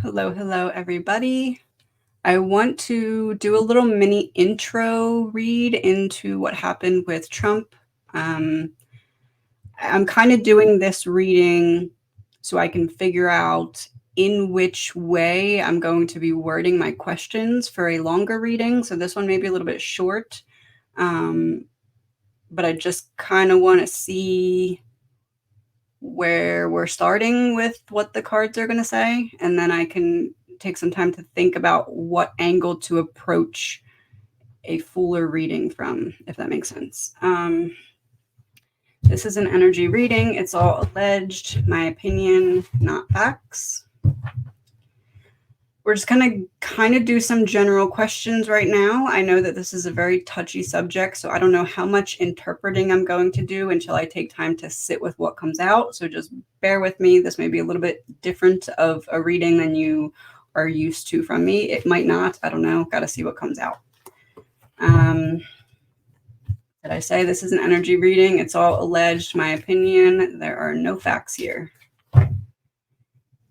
Hello, everybody. I want to do a little mini intro read into what happened with Trump. I'm kind of doing this reading so I can figure out in which way I'm going to be wording my questions for a longer reading. So this one may be a little bit short, but I just kind of want to see where we're starting with what the cards are going to say, and then I can take some time to think about what angle to approach a fuller reading from, if that makes sense. This is an energy reading. It's all alleged, my opinion, not facts. We're just going to kind of do some general questions right now. I know that this is a very touchy subject, so I don't know how much interpreting I'm going to do until I take time to sit with what comes out. So just bear with me. This may be a little bit different of a reading than you are used to from me. It might not. I don't know. Got to see what comes out. Did I say this is an energy reading? It's all alleged, my opinion. There are no facts here.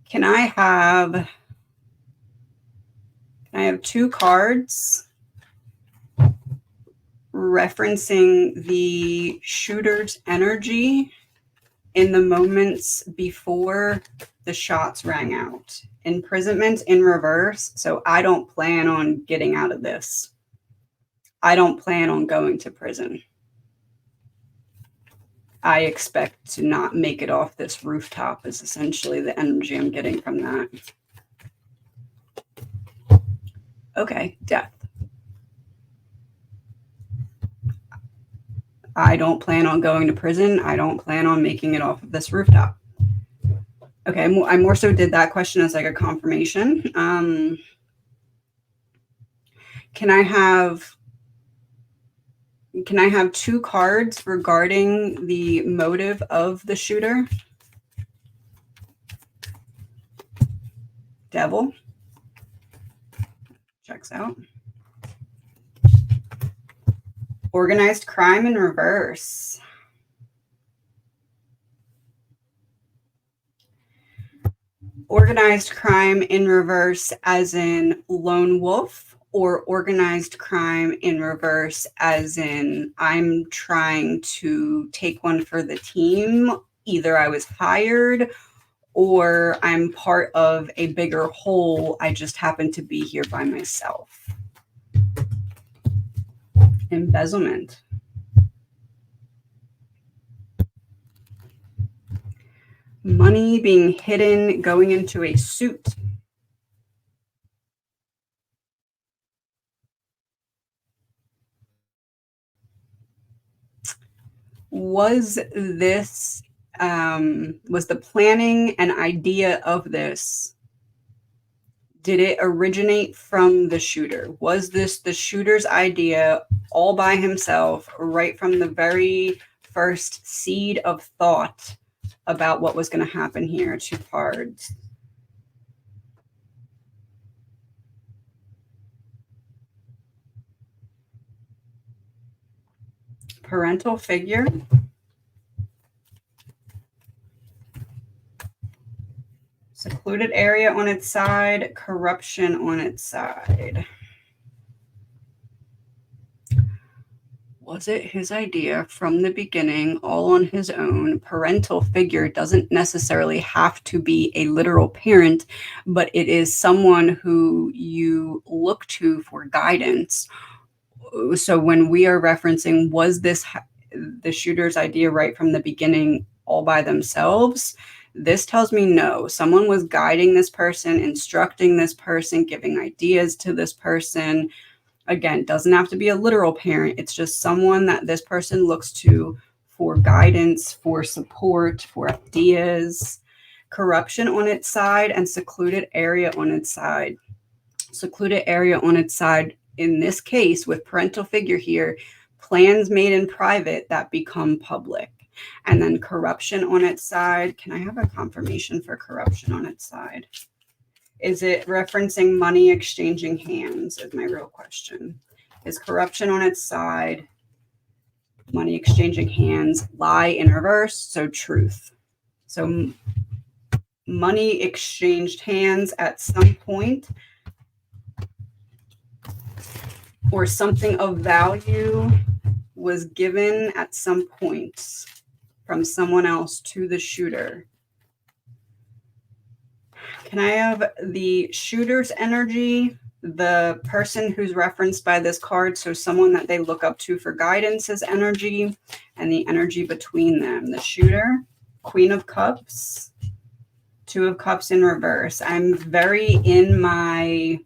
Can I have two cards referencing the shooter's energy in the moments before the shots rang out? Imprisonment in reverse. So I don't plan on getting out of this. I don't plan on going to prison. I expect to not make it off this rooftop is essentially the energy I'm getting from that. Okay, death. I don't plan on going to prison. I don't plan on making it off of this rooftop. Okay, I more so did that question as like a confirmation. Can I have two cards regarding the motive of the shooter? Devil. Checks out. Organized crime in reverse. Organized crime in reverse as in lone wolf, or organized crime in reverse as in I'm trying to take one for the team. Either I was hired or I'm part of a bigger whole. I just happen to be here by myself. Embezzlement. Money being hidden, going into a suit. Was this, was the planning and idea of this, did it originate from the shooter? Was this the shooter's idea all by himself, right from the very first seed of thought about what was going to happen here? Two cards. Parental figure. Secluded area on its side, corruption on its side. Was it his idea from the beginning, all on his own? Parental figure doesn't necessarily have to be a literal parent, but it is someone who you look to for guidance. So when we are referencing, was this the shooter's idea right from the beginning, all by themselves? This tells me no. Someone was guiding this person, instructing this person, giving ideas to this person. Again, doesn't have to be a literal parent. It's just someone that this person looks to for guidance, for support, for ideas. Corruption on its side and secluded area on its side. Secluded area on its side, in this case, with parental figure here, plans made in private that become public. And then corruption on its side. Can I have a confirmation for corruption on its side? Is it referencing money exchanging hands is my real question. Is corruption on its side, money exchanging hands, lie in reverse, so truth. So Money exchanged hands at some point, or something of value was given at some point from someone else to the shooter. Can I have the shooter's energy, the person who's referenced by this card, so someone that they look up to for guidance's energy, and the energy between them? The shooter, Queen of Cups, Two of Cups in reverse. I'm very in my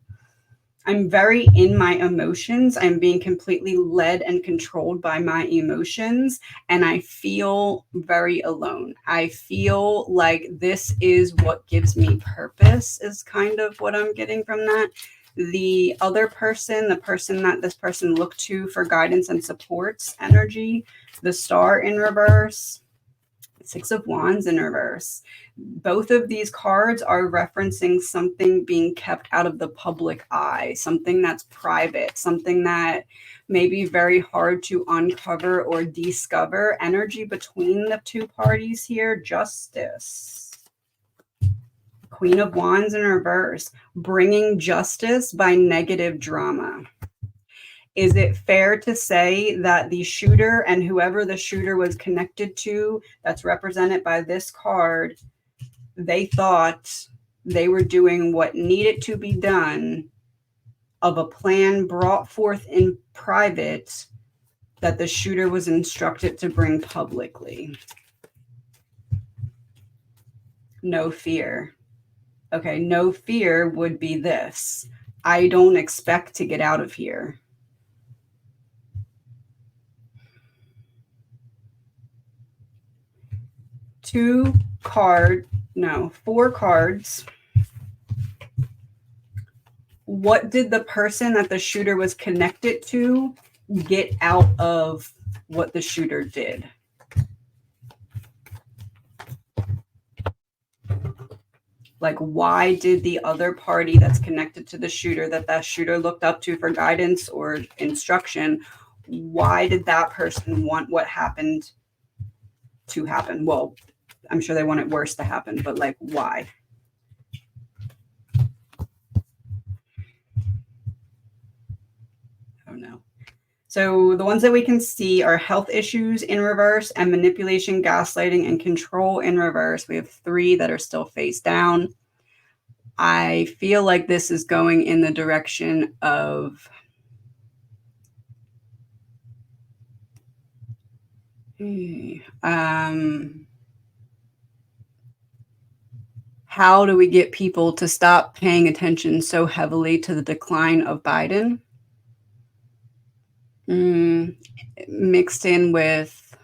emotions. I'm being completely led and controlled by my emotions, and I feel very alone. I feel like this is what gives me purpose, is kind of what I'm getting from that. The other person, the person that this person looked to for guidance and supports energy, the Star in reverse, Six of Wands in reverse. Both of these cards are referencing something being kept out of the public eye, something that's private, something that may be very hard to uncover or discover. Energy between the two parties here, Justice. Queen of Wands in reverse, bringing justice by negative drama. Is it fair to say that the shooter and whoever the shooter was connected to, that's represented by this card, they thought they were doing what needed to be done of a plan brought forth in private that the shooter was instructed to bring publicly? No fear. Okay, no fear would be this: I don't expect to get out of here. Four cards. What did the person that the shooter was connected to get out of what the shooter did? Like, why did the other party that's connected to the shooter, that shooter looked up to for guidance or instruction, why did that person want what happened to happen? Well, I'm sure they want it worse to happen, but like, why? Oh no. So the ones that we can see are health issues in reverse and manipulation, gaslighting, and control in reverse. We have 3 that are still face down. I feel like this is going in the direction of how do we get people to stop paying attention so heavily to the decline of Biden? Mixed in with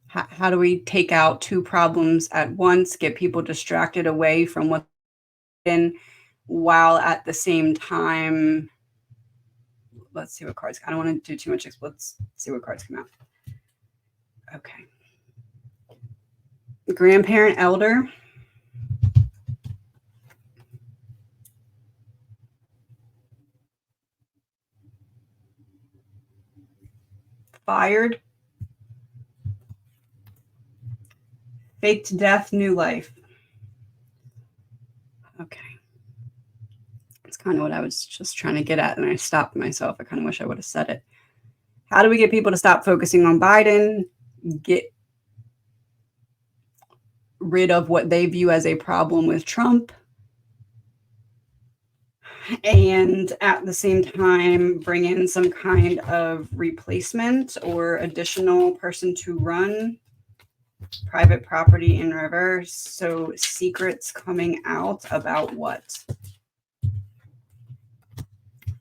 how do we take out 2 problems at once, get people distracted away from what's in, while at the same time, let's see what cards, I don't want to do too much, let's see what cards come out. Okay. Grandparent elder. Fired. Faked death, new life. Okay. That's kind of what I was just trying to get at, and I stopped myself. I kind of wish I would have said it. How do we get people to stop focusing on Biden, get rid of what they view as a problem with Trump, and at the same time bring in some kind of replacement or additional person to run? Private property in reverse. So secrets coming out about what?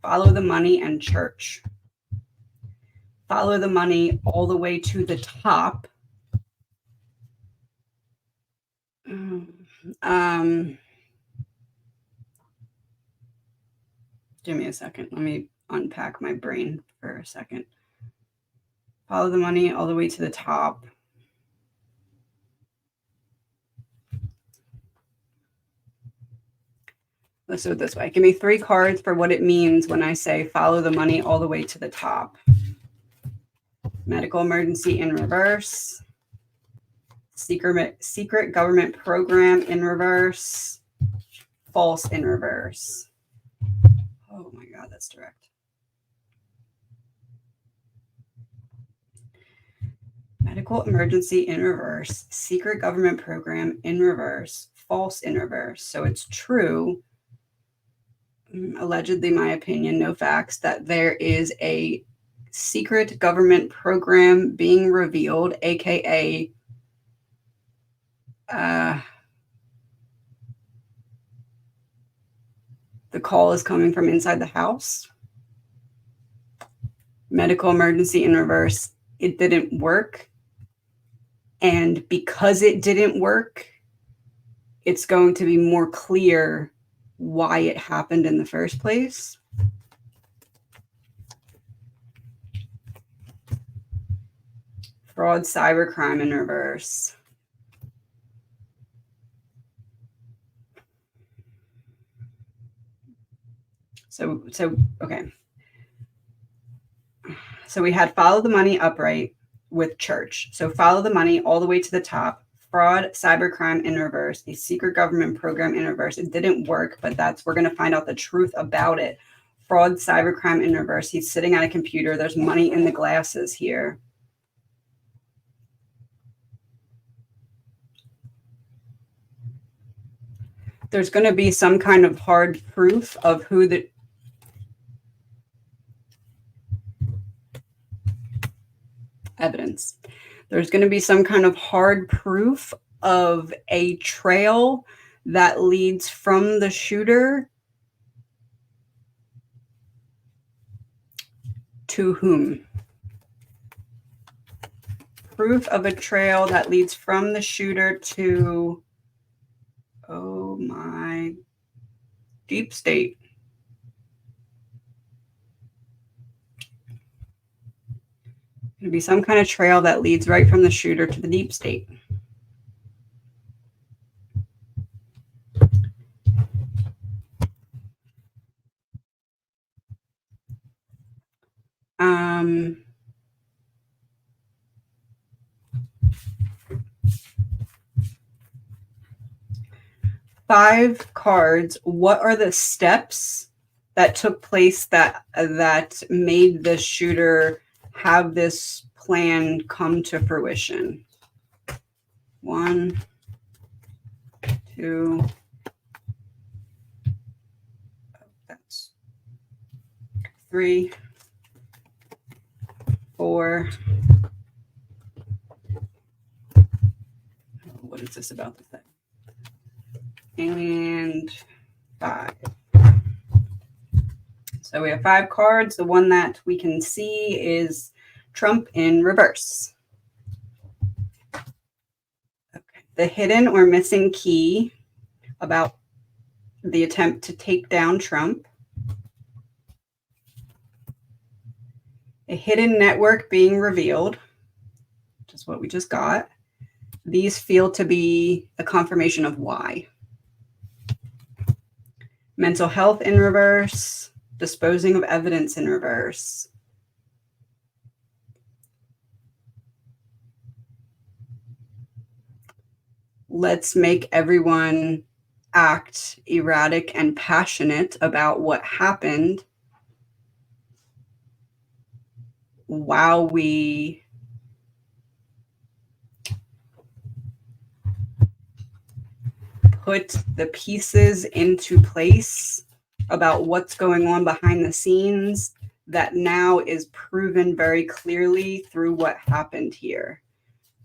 Follow the money and church. Follow the money all the way to the top. Give me a second. Let me unpack my brain for a second. Follow the money all the way to the top. Let's do it this way. Give me 3 cards for what it means when I say follow the money all the way to the top. Medical emergency in reverse. Secret government program in reverse. False in reverse. Oh my God, that's direct. Medical emergency in reverse. Secret government program in reverse. False in reverse. So it's true, allegedly, my opinion, no facts, that there is a secret government program being revealed, aka the call is coming from inside the house. Medical emergency in reverse. It didn't work. And because it didn't work, it's going to be more clear why it happened in the first place. Fraud, cybercrime in reverse. So okay. So we had follow the money upright with church. So follow the money all the way to the top. Fraud, cybercrime in reverse, a secret government program in reverse. It didn't work, but we're going to find out the truth about it. Fraud, cybercrime in reverse. He's sitting at a computer. There's money in the glasses here. There's going to be some kind of hard proof of who the evidence. There's going to be some kind of hard proof of a trail that leads from the shooter to whom? Proof of a trail that leads from the shooter to, oh my, deep state. Going to be some kind of trail that leads right from the shooter to the deep state. Five cards. What are the steps that took place that made the shooter have this plan come to fruition? 1, 2, that's 3, 4. What is this about the thing? And 5. So we have 5 cards. The one that we can see is Trump in reverse. Okay. The hidden or missing key about the attempt to take down Trump. A hidden network being revealed, which is what we just got. These feel to be a confirmation of why. Mental health in reverse. Disposing of evidence in reverse. Let's make everyone act erratic and passionate about what happened while we put the pieces into place about what's going on behind the scenes that now is proven very clearly through what happened here.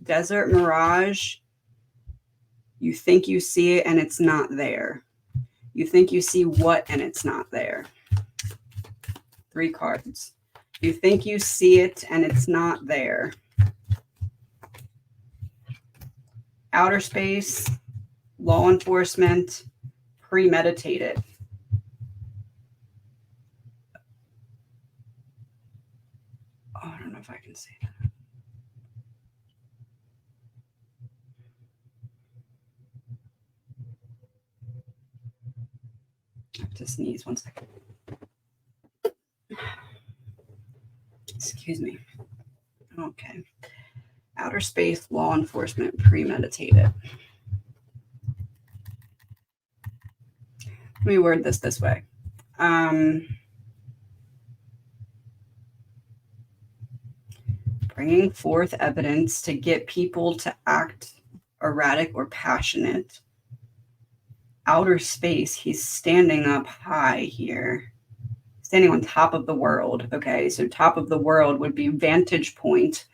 Desert mirage, you think you see it and it's not there. You think you see what and it's not there. 3 cards. You think you see it and it's not there. Outer space, law enforcement, premeditated. Oh, I don't know if I can say that. I have to sneeze 1 second. Excuse me. Okay. Outer space, law enforcement, premeditated. Let me word this way. Bringing forth evidence to get people to act erratic or passionate. Outer space, he's standing up high here. Standing on top of the world. Okay, so top of the world would be vantage point,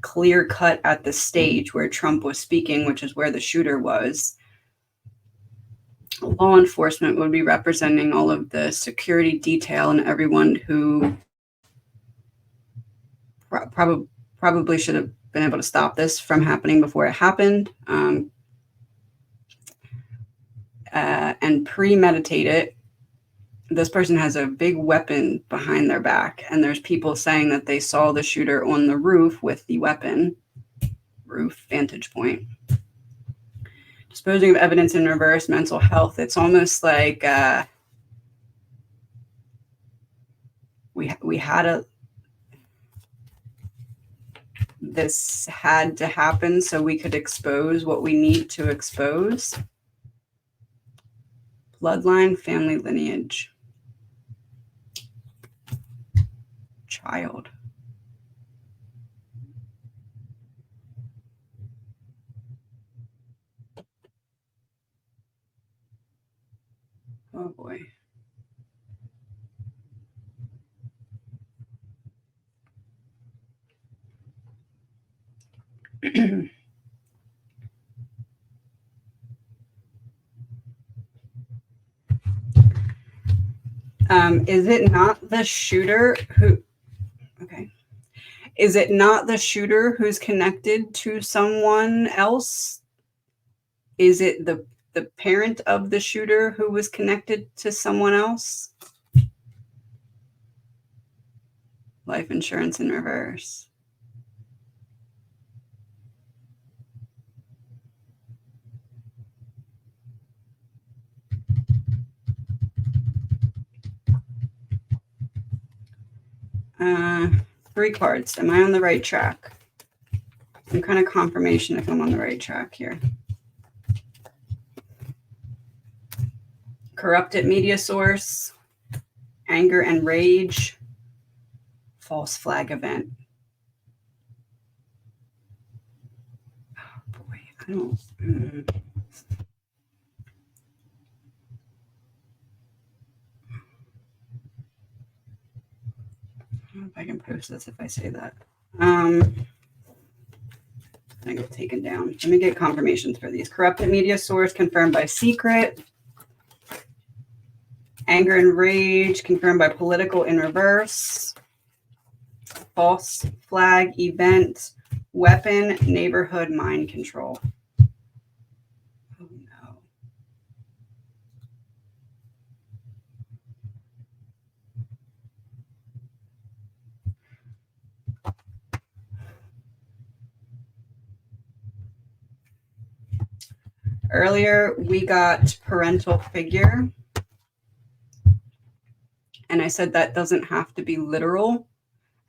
clear cut at the stage where Trump was speaking, which is where the shooter was. Law enforcement would be representing all of the security detail and everyone who probably should have been able to stop this from happening before it happened. And premeditate it. This person has a big weapon behind their back, and there's people saying that they saw the shooter on the roof with the weapon. Roof, vantage point. Disposing of evidence in reverse, mental health. It's almost like we had this had to happen so we could expose what we need to expose. Bloodline, family lineage. Child. Oh boy. Is it not the shooter who... Okay. Is it not the shooter who's connected to someone else? Is it the parent of the shooter who was connected to someone else? Life insurance in reverse. Three cards. Am I on the right track? Some kind of confirmation if I'm on the right track here. Corrupted media source, anger and rage, false flag event. Oh boy, I don't... I don't know if I can post this if I say that. I get taken down. Let me get confirmations for these. Corrupted media source confirmed by secret. Anger and rage confirmed by political in reverse. False flag event. Weapon, neighborhood, mind control. Oh no. Earlier, we got parental figure. And I said that doesn't have to be literal,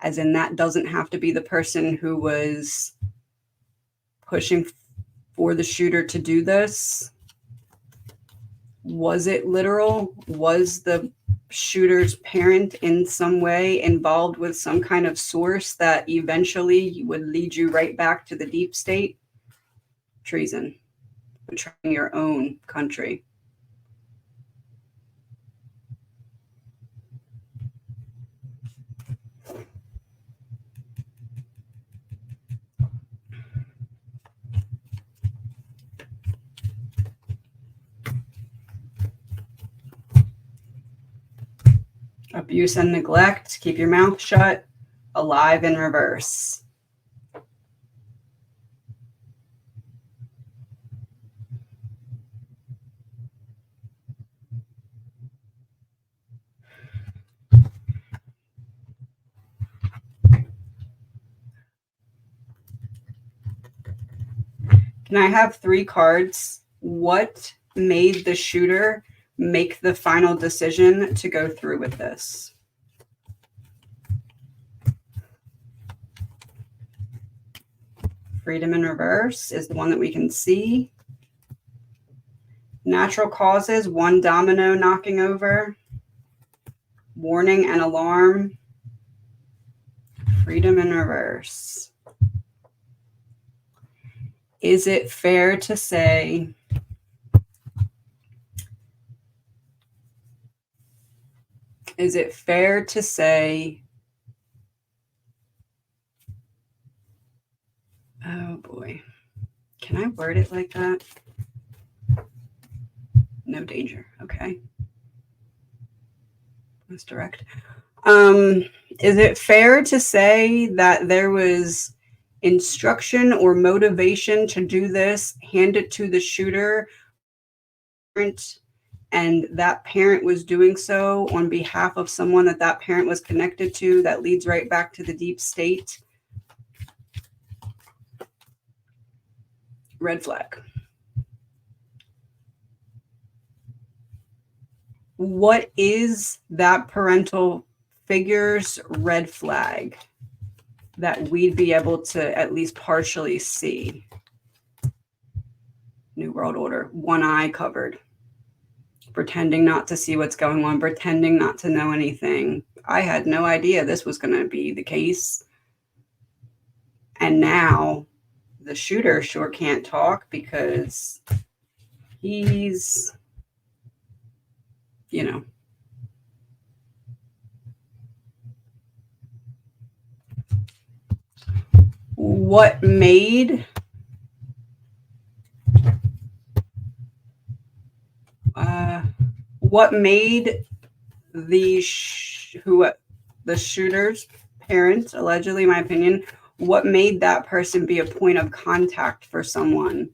as in that doesn't have to be the person who was pushing for the shooter to do this. Was it literal? Was the shooter's parent in some way involved with some kind of source that eventually would lead you right back to the deep state? Treason. Betraying your own country. Abuse and neglect. Keep your mouth shut. Alive in reverse. Can I have three cards? What made the shooter make the final decision to go through with this? Freedom in reverse is the one that we can see. Natural causes, one domino knocking over. Warning and alarm. Freedom in reverse. Is it fair to say oh boy, can I word it like that? No danger. Okay. Let's direct. Is it fair to say that there was instruction or motivation to do this, hand it to the shooter, and that parent was doing so on behalf of someone that parent was connected to? That leads right back to the deep state. Red flag. What is that parental figure's red flag that we'd be able to at least partially see? New World Order. One eye covered. Pretending not to see what's going on. Pretending not to know anything. I had no idea this was going to be the case. And now the shooter sure can't talk because he's, you know, what made the shooter's parent, allegedly, in my opinion, what made that person be a point of contact for someone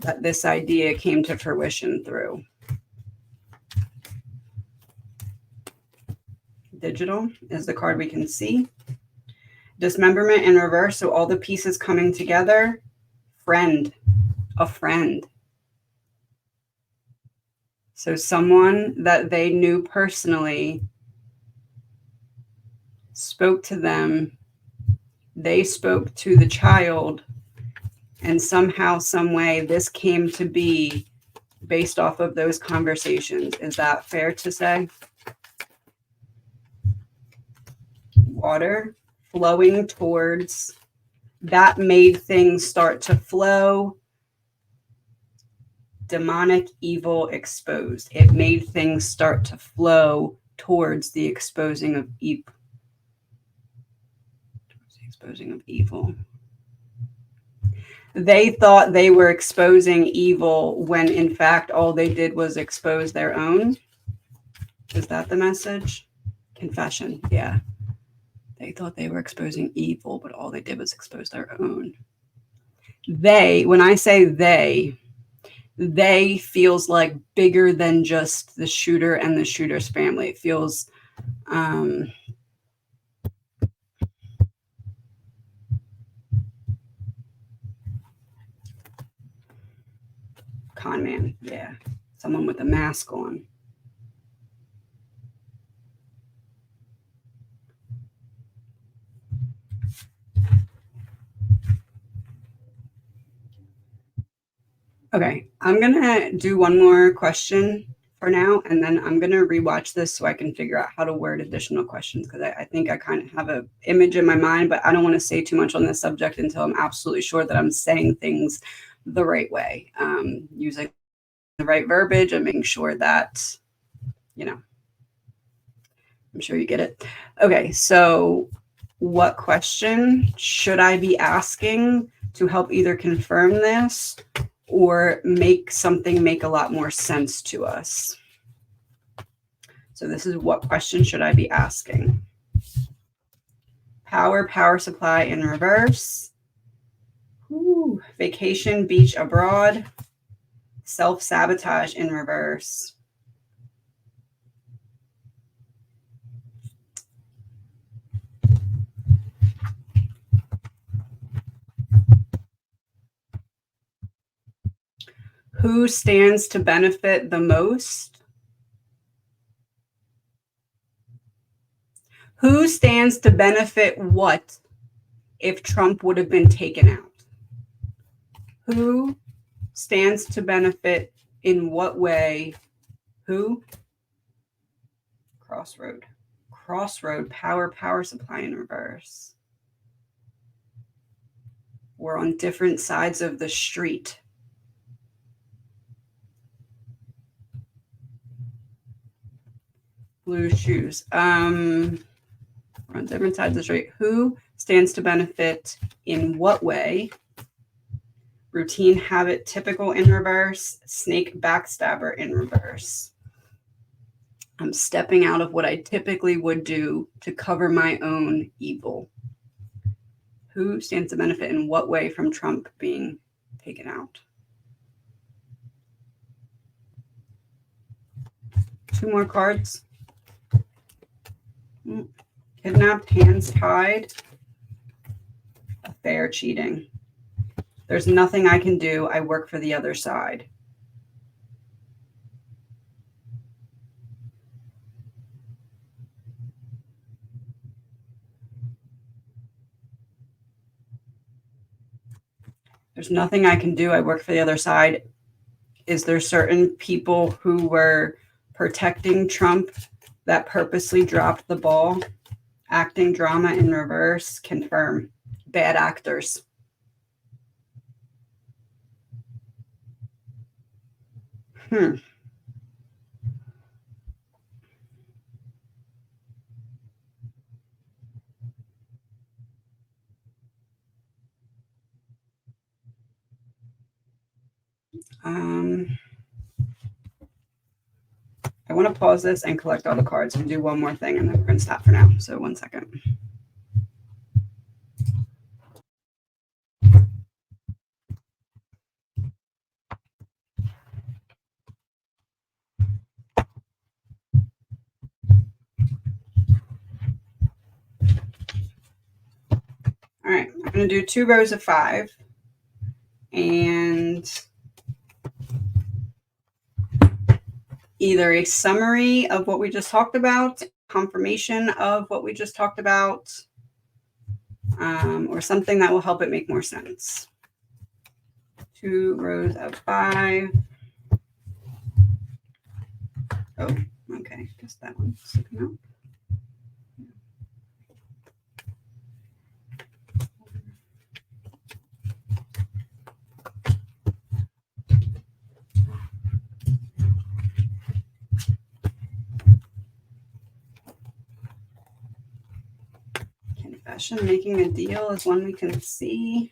that this idea came to fruition through? Digital is the card we can see. Dismemberment in reverse, so all the pieces coming together. Friend, a friend. So someone that they knew personally spoke to them. They spoke to the child, and somehow, some way, this came to be based off of those conversations. Is that fair to say? Water flowing towards, that made things start to flow. Demonic evil exposed. It made things start to flow towards the exposing of evil. They thought they were exposing evil when in fact all they did was expose their own. Is that the message? Confession. Yeah. They thought they were exposing evil, but all they did was expose their own. They, when I say they feels like bigger than just the shooter and the shooter's family. It feels con man. Yeah. Someone with a mask on. Okay, I'm gonna do one more question for now, and then I'm gonna rewatch this so I can figure out how to word additional questions, because I think I kind of have an image in my mind, but I don't want to say too much on this subject until I'm absolutely sure that I'm saying things the right way, using the right verbiage and making sure that, you know, I'm sure you get it. Okay, so what question should I be asking to help either confirm this or make something make a lot more sense to us? So this is, what question should I be asking? Power supply in reverse. Ooh, vacation, beach, abroad. Self-sabotage in reverse. Who stands to benefit the most? Who stands to benefit what if Trump would have been taken out? Who stands to benefit in what way? Who? Crossroad. Crossroad, power supply in reverse. We're on different sides of the street. Blue shoes. We're on different sides of the street. Who stands to benefit in what way? Routine, habit, typical in reverse. Snake, backstabber in reverse. I'm stepping out of what I typically would do to cover my own evil. Who stands to benefit in what way from Trump being taken out? 2 more cards. Kidnapped, hands tied, affair, cheating. There's nothing I can do. I work for the other side. There's nothing I can do. I work for the other side. Is there certain people who were protecting Trump that purposely dropped the ball? Acting, drama in reverse, confirm. Bad actors. I want to pause this and collect all the cards and do one more thing, and then we're going to stop for now. So 1 second. All right, I'm going to do 2 rows of 5 and either a summary of what we just talked about, confirmation of what we just talked about, or something that will help it make more sense. 2 rows of 5. Oh, okay, guess that one's sticking out. Confession, making a deal is one we can see.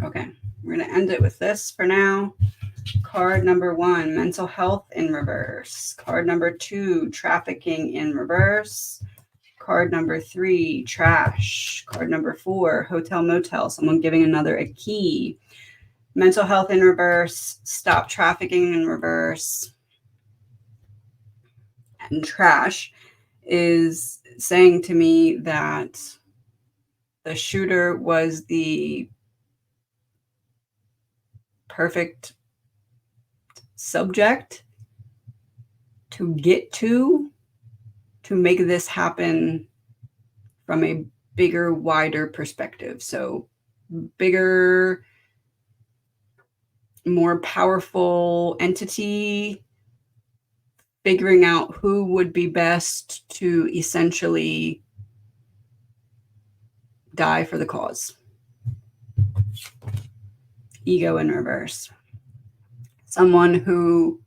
Okay, we're going to end it with this for now. Card number 1, mental health in reverse. Card number 2, trafficking in reverse. Card number 3, trash. Card number 4, hotel motel, someone giving another a key. Mental health in reverse, stop trafficking in reverse. And trash is saying to me that the shooter was the perfect subject to get to make this happen from a bigger, wider perspective. So bigger, more powerful entity figuring out who would be best to essentially die for the cause. Ego in reverse. Someone who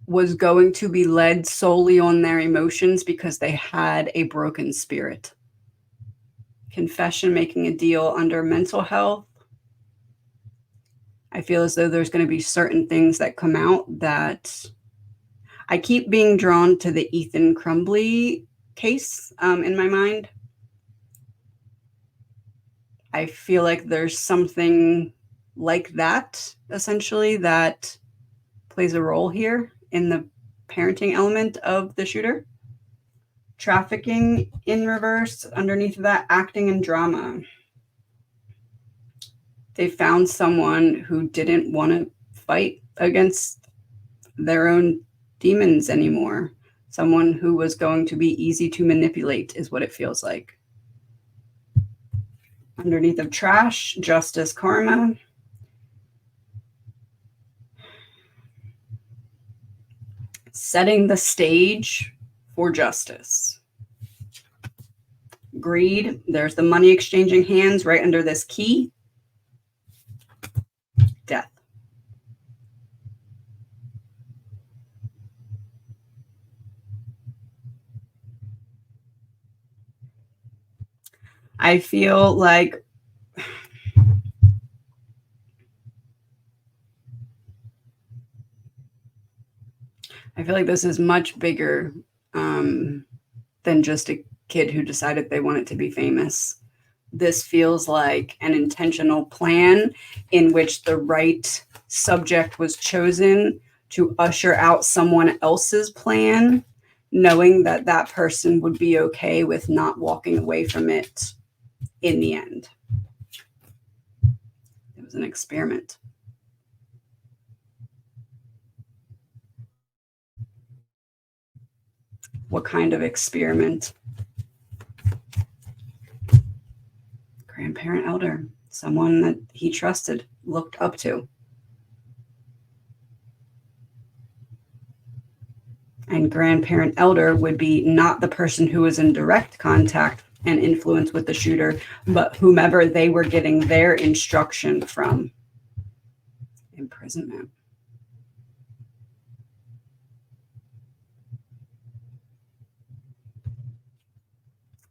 was going to be led solely on their emotions because they had a broken spirit. Confession, making a deal under mental health. I feel as though there's going to be certain things that come out that I keep being drawn to the Ethan Crumbly case in my mind. I feel like there's something like that, essentially, that plays a role here in the parenting element of the shooter. Trafficking in reverse, underneath of that, acting and drama. They found someone who didn't want to fight against their own demons anymore. Someone who was going to be easy to manipulate is what it feels like. Underneath of trash, justice, karma. Setting the stage for justice. Greed, there's the money exchanging hands right under this key. Death. I feel like this is much bigger than just a kid who decided they wanted to be famous. This feels like an intentional plan in which the right subject was chosen to usher out someone else's plan, knowing that that person would be okay with not walking away from it in the end. It was an experiment. What kind of experiment? Grandparent elder, someone that he trusted, looked up to. And grandparent elder would be not the person who was in direct contact and influence with the shooter, but whomever they were getting their instruction from. Imprisonment.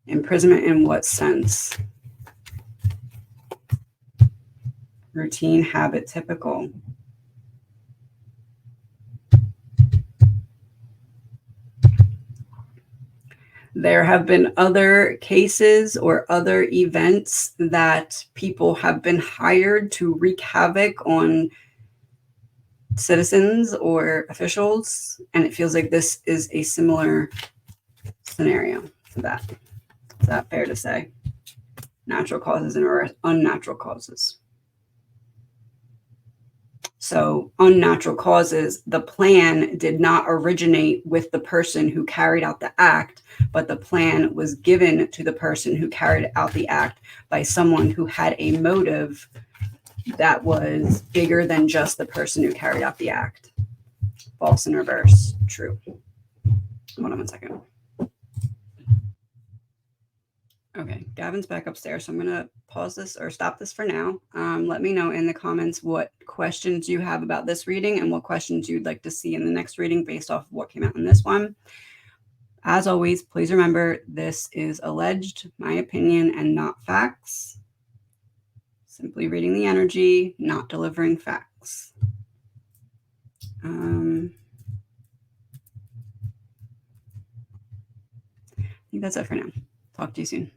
Imprisonment in what sense? Routine, habit, typical. There have been other cases or other events that people have been hired to wreak havoc on citizens or officials, and it feels like this is a similar scenario to that. Is that fair to say? Natural causes and unnatural causes. So unnatural causes, the plan did not originate with the person who carried out the act, but the plan was given to the person who carried out the act by someone who had a motive that was bigger than just the person who carried out the act. False in reverse. True. Hold on 1 second. Okay, Gavin's back upstairs, so I'm going to pause this or stop this for now. Let me know in the comments what questions you have about this reading and what questions you'd like to see in the next reading based off of what came out in this one. As always, please remember this is alleged, my opinion, and not facts. Simply reading the energy, not delivering facts. I think that's it for now. Talk to you soon.